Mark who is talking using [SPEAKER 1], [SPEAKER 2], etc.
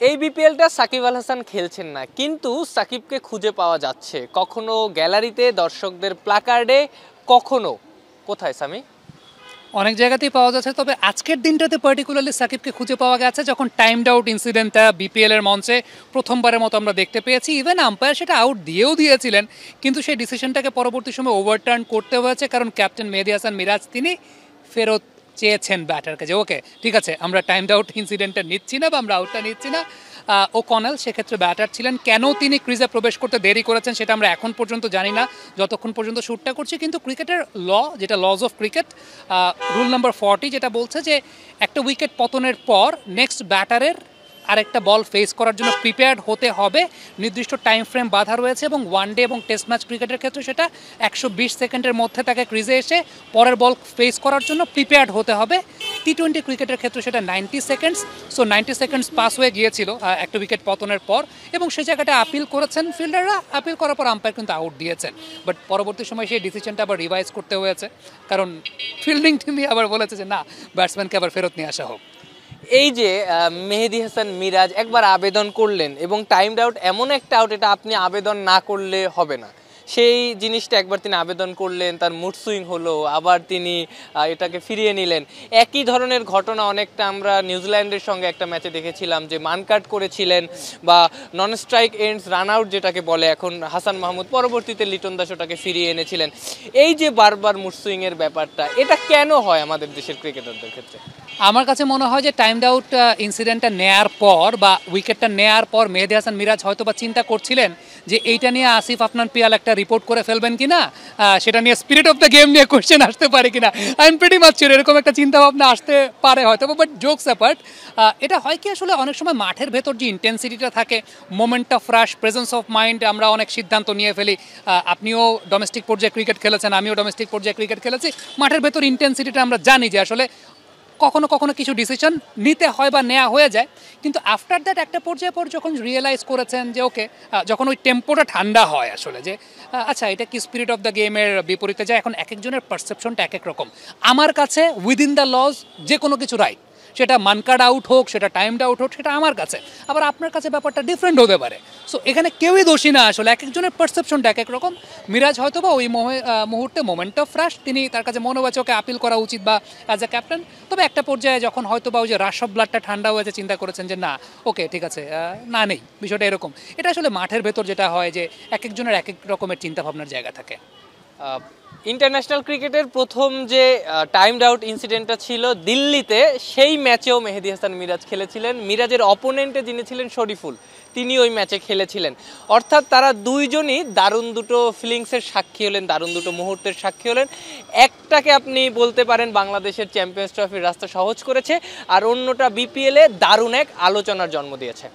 [SPEAKER 1] এই বিপিএলটা সাকিব আল হাসান খেলছেন না, কিন্তু সাকিবকে খুঁজে পাওয়া যাচ্ছে, কখনো গ্যালারিতে দর্শকদের প্ল্যাকার্ডে, কখনো কোথায় সামি?
[SPEAKER 2] অনেক জায়গাতেই পাওয়া যাচ্ছে, তবে আজকের দিনটাতে পার্টিকুলারলি সাকিবকে খুঁজে পাওয়া গেছে যখন টাইমড আউট ইনসিডেন্টটা বিপিএল এর মঞ্চে প্রথমবারের মতো আমরা দেখতে পেয়েছি। ইভেন আম্পায়ার সেটা আউট দিয়েছিলেন, কিন্তু সেই ডিসিশনটাকে পরবর্তী সময় ওভারটার্ন করতে হয়েছে, কারণ ক্যাপ্টেন মেহেদী হাসান মিরাজ তিনি ফেরত চেয়েছেন ব্যাটারকে যে ওকে ঠিক আছে, আমরা টাইমড আউট ইনসিডেন্টটা নিচ্ছি না বা আমরা আউটটা নিচ্ছি না। ও কনেল সেক্ষেত্রে ব্যাটার ছিলেন, কেন তিনি ক্রিজে প্রবেশ করতে দেরি করেছেন সেটা আমরা এখন পর্যন্ত জানি না, যতক্ষণ পর্যন্ত শ্যুটটা করছি। কিন্তু ক্রিকেটের যেটা lodge of cricket, rule number 40 যেটা বলছে যে একটা উইকেট পতনের পর নেক্সট ব্যাটারের আরেকটা বল ফেস করার জন্য প্রিপেয়ার্ড হতে হবে, নির্দিষ্ট টাইম ফ্রেম বাধা রয়েছে, এবং ওয়ানডে এবং টেস্ট ম্যাচ ক্রিকেটের ক্ষেত্রে সেটা 120 সেকেন্ডের মধ্যে তাকে ক্রিজে এসে পরের বল ফেস করার জন্য প্রিপেয়ার্ড হতে হবে। টি-20 ক্রিকেটের ক্ষেত্রে সেটা 90 সেকেন্ডস। সো 90 সেকেন্ডস পাস হয়ে গিয়েছিল একটা উইকেট পতনের পর, এবং সেই জায়গাটা আপিল করেছেন ফিল্ডাররা, আপিল করার পর আম্পায়ার কিন্তু আউট দিয়েছেন। বাট পরবর্তী সময় সেই ডিসিশনটা আবার রিভাইজ করতে হয়েছে, কারণ ফিল্ডিং টিমই আবার বলেছে যে না, ব্যাটসম্যানকে আবার ফেরত নিয়ে আসা হোক।
[SPEAKER 1] এই যে মেহেদী হাসান মিরাজ একবার আবেদন করলেন এবং টাইমড আউট এমন একটা আউট, এটা আপনি আবেদন না করলে হবে না, সেই জিনিসটা একবার তিনি আবেদন করলেন, তার মুড সুইং হলো, আবার তিনি এটাকে ফিরিয়ে নিলেন। একই ধরনের ঘটনা অনেকটা আমরা নিউজিল্যান্ডের সঙ্গে একটা ম্যাচে দেখেছিলাম, যে মানকাট করেছিলেন বা নন স্ট্রাইক এন্ডস রান আউট যেটাকে বলে এখন হাসান মাহমুদ, পরবর্তীতে লিটন দাস ওটাকে ফিরিয়ে এনেছিলেন। এই যে বারবার মুড সুইংয়ের ব্যাপারটা, এটা কেন হয় আমাদের দেশের ক্রিকেটারদের ক্ষেত্রে?
[SPEAKER 2] আমার কাছে মনে হয় যে টাইমড আউট ইনসিডেন্টটা নেয়ার পর বা উইকেটটা নেয়ার পর মেহেদী হাসান মিরাজ হয়তো বা চিন্তা করছিলেন যে এইটা নিয়ে আসিফ আফনান পিয়াল একটা রিপোর্ট করে ফেলবেন কিনা, সেটা নিয়ে স্পিরিট অফ দ্য গেম নিয়ে কোশ্চেন আসতে পারে কিনা। I am pretty much sure এরকম একটা চিন্তা ভাবনা আসতে পারে হয়তো। বাট জোকস অ্যাপার্ট, এটা হয় কি আসলে অনেক সময় মাঠের ভেতর যে ইন্টেন্সিটিটা থাকে, moment of rush, presence of mind, আমরা অনেক সিদ্ধান্ত নিয়ে ফেলি। আপনিও ডোমেস্টিক পর্যায়ে ক্রিকেট খেলেছেন, আমিও ডোমেস্টিক পর্যায়ে ক্রিকেট খেলেছি। মাঠের ভেতর ইন্টেন্সিটিটা আমরা জানি যে আসলে কখনো কখনো কিছু ডিসিশন নিতে হয় বা নেওয়া হয়ে যায়, কিন্তু আফটার দ্যাট একটা পর্যায়ে পর যখন রিয়েলাইজ করেছেন যে ওকে, যখন ওই টেম্পোটা ঠান্ডা হয় আসলে যে আচ্ছা এটা কি স্পিরিট অফ দ্য গেমের বিপরীতে যায়। এখন এক একজনের পারসেপশনটা এক এক রকম। আমার কাছে উইদিন দ্য লজ যে কোনো কিছু রাইট, সেটা মানকাড আউট হোক, সেটা টাইমড আউট হোক, সেটা আমার কাছে, আবার আপনার কাছে ব্যাপারটা ডিফারেন্ট হতে পারে। সো এখানে কেউই দোষী না আসলে, এক একজনের পারসেপশনটা এক এক রকম। মিরাজ হয়তো বা ওই মুহূর্তে মোমেন্ট অফ রাশ, তিনি তার কাছে মনে হয়েছে ওকে আপিল করা উচিত বা অ্যাজ এ ক্যাপ্টেন। তবে একটা পর্যায়ে যখন হয়তো বা ওই যে রাশ অফ ব্লাডটা ঠান্ডা হয়েছে, চিন্তা করেছেন যে না ওকে ঠিক আছে, না নেই, বিষয়টা এরকম। এটা আসলে মাঠের ভেতর যেটা হয় যে এক একজনের এক এক রকমের চিন্তাভাবনার জায়গা থাকে।
[SPEAKER 1] ইন্টারন্যাশনাল ক্রিকেটের প্রথম যে টাইমড আউট ইনসিডেন্টটা ছিল দিল্লিতে, সেই ম্যাচেও মেহেদী হাসান মিরাজ খেলেছিলেন। মিরাজের অপোনেন্টে যিনি ছিলেন শরীফুল, তিনি ওই ম্যাচে খেলেছিলেন। অর্থাৎ তারা দুইজনই দারুণ দুটো ফিলিংসের সাক্ষী হলেন, দারুণ দুটো মুহূর্তের সাক্ষী হলেন। একটাকে আপনি বলতে পারেন বাংলাদেশের চ্যাম্পিয়ন্স ট্রফির রাস্তা সহজ করেছে, আর অন্যটা বিপিএলে দারুণ এক আলোচনার জন্ম দিয়েছে।